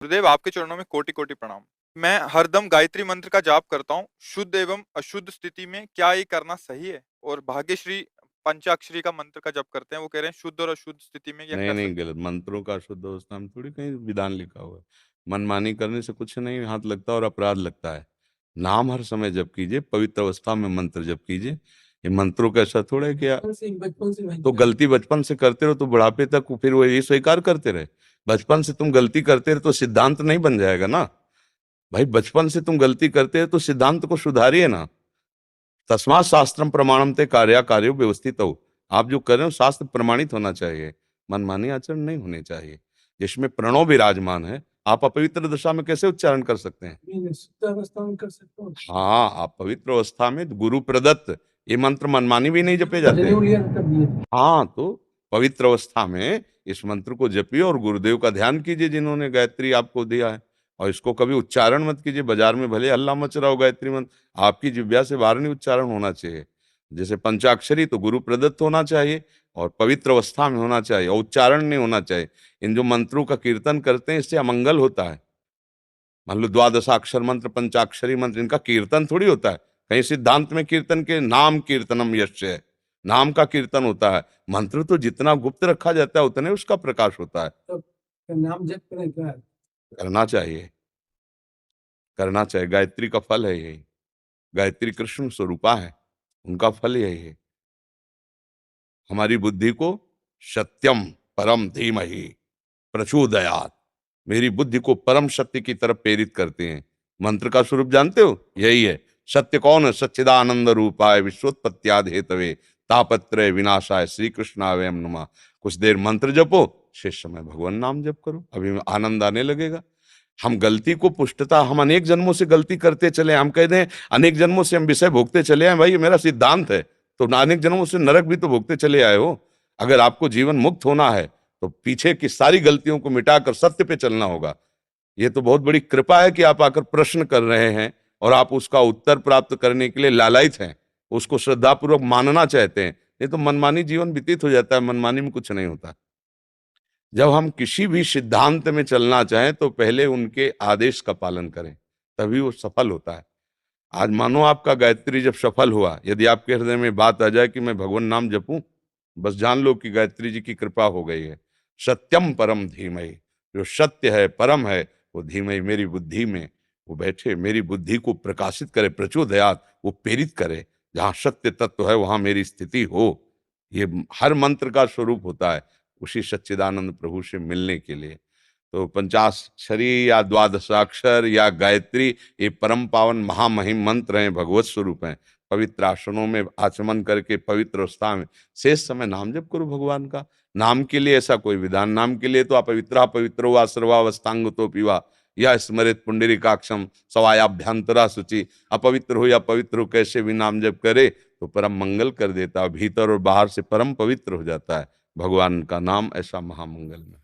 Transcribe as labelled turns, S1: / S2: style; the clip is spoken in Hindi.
S1: गुरुदेव, आपके चरणों में कोटि कोटि प्रणाम। मैं हरदम गायत्री मंत्र का जाप करता हूँ। शुद्ध एवं अशुद्ध स्थिति में क्या ये करना सही है? और भाग्यश्री पंचाक्षरी का मंत्र का जप करते हैं, वो कह रहे हैं शुद्ध और अशुद्ध स्थिति में क्या
S2: नहीं
S1: कर
S2: नहीं,
S1: सकते हैं?
S2: गलत। मंत्रों का शुद्ध अवस्था में थोड़ी कहीं विधान लिखा हुआ है। मनमानी करने से कुछ नहीं हाथ लगता और अपराध लगता है। नाम हर समय जप कीजिए, पवित्र अवस्था में मंत्र जप कीजिए। ये मंत्रों का ऐसा थोड़ा है कि बचपन से तो गलती बचपन से करते रहो तो बुढ़ापे तक फिर वो ये स्वीकार करते रहे। बचपन से तुम गलती करते रहे तो सिद्धांत नहीं बन जाएगा ना भाई। बचपन से तुम गलती करते रहे तो सिद्धांत को सुधारिए ना। तस्मात् शास्त्रम प्रमाणम ते कार्य कार्यो व्यवस्थित हो। आप जो कर रहे हो शास्त्र प्रमाणित होना चाहिए। मनमानी आचरण नहीं होने चाहिए। जिसमें प्रणव विराजमान है, आप अपवित्र दशा में कैसे उच्चारण कर सकते हैं? नहीं, शुद्ध अवस्था में कर सकते हो। हाँ, आप पवित्र अवस्था में गुरु प्रदत्त ये मंत्र मनमानी भी नहीं जपे जाते। हाँ, तो पवित्र अवस्था में इस मंत्र को जपिए और गुरुदेव का ध्यान कीजिए जिन्होंने गायत्री आपको दिया है। और इसको कभी उच्चारण मत कीजिए। बाजार में भले हल्ला मच रहा हो गायत्री मंत्र, आपकी जिह्वा से बाहर नहीं उच्चारण होना चाहिए। जैसे पंचाक्षरी तो गुरु प्रदत्त होना चाहिए और पवित्र अवस्था में होना चाहिए और उच्चारण नहीं होना चाहिए। इन जो मंत्रों का कीर्तन करते हैं इससे अमंगल होता है। मान लो द्वादशाक्षर मंत्र, पंचाक्षरी मंत्र, इनका कीर्तन थोड़ी होता है। कहीं सिद्धांत में कीर्तन के नाम कीर्तनम यश्य है, नाम का कीर्तन होता है। मंत्र तो जितना गुप्त रखा जाता है उतने उसका प्रकाश होता है। तो नाम जप करें क्या? करना चाहिए, करना चाहिए। गायत्री का फल है यही। गायत्री कृष्ण स्वरूपा है, उनका फल यही है। हमारी बुद्धि को सत्यम परम धीमहि प्रचोदयात्, मेरी बुद्धि को परम सत्य की तरफ प्रेरित करते हैं। मंत्र का स्वरूप जानते हो? यही है। सत्य कौन है? सच्चिदानंद रूपाय विश्वोत्पत्त्यादि हेतवे तापत्रय विनाशाय श्री कृष्णाय नमः। कुछ देर मंत्र जपो, शेष समय भगवान नाम जप करो, अभी आनंद आने लगेगा। हम गलती को पुष्टता, हम अनेक जन्मों से गलती करते चले, हम कहते हैं अनेक जन्मों से हम विषय भोगते चले आए। भाई ये मेरा सिद्धांत है, तो अनेक जन्मों से नरक भी तो भोगते चले आए हो। अगर आपको जीवन मुक्त होना है तो पीछे की सारी गलतियों को मिटाकर सत्य पे चलना होगा। ये तो बहुत बड़ी कृपा है कि आप आकर प्रश्न कर रहे हैं और आप उसका उत्तर प्राप्त करने के लिए लालायित हैं, उसको श्रद्धापूर्वक मानना चाहते हैं। नहीं तो मनमानी जीवन व्यतीत हो जाता है, मनमानी में कुछ नहीं होता। जब हम किसी भी सिद्धांत में चलना चाहें तो पहले उनके आदेश का पालन करें, तभी वो सफल होता है। आज मानो आपका गायत्री जब सफल हुआ, यदि आपके हृदय में बात आ जाए कि मैं भगवान नाम जपूं, बस जान लो कि गायत्री जी की कृपा हो गई है। सत्यम परम धीमहि, जो सत्य है परम है वो धीमहि मेरी बुद्धि में वो बैठे, मेरी बुद्धि को प्रकाशित करे, प्रचोदयात वो प्रेरित करे। जहाँ सत्य तत्व है वहां मेरी स्थिति हो। ये हर मंत्र का स्वरूप होता है उसी सच्चिदानंद प्रभु से मिलने के लिए। तो पंचाक्षरी या द्वादशाक्षर या गायत्री ये परम पावन महामहिम मंत्र हैं, भगवत स्वरूप हैं। पवित्र आसनों में आचमन करके पवित्र अवस्था में शेष समय नाम जप करो भगवान का। नाम के लिए ऐसा कोई विधान, नाम के लिए तो अपवित्रा पवित्रो वा सर्वावस्थांग तो पीवा या स्मृत पुंडरीकाक्षम सवायाभ्यंतरा शुचि। अपवित्र हो या पवित्र हो कैसे भी नाम जप करे तो परम मंगल कर देता है, भीतर और बाहर से परम पवित्र हो जाता है। भगवान का नाम ऐसा महामंगल में।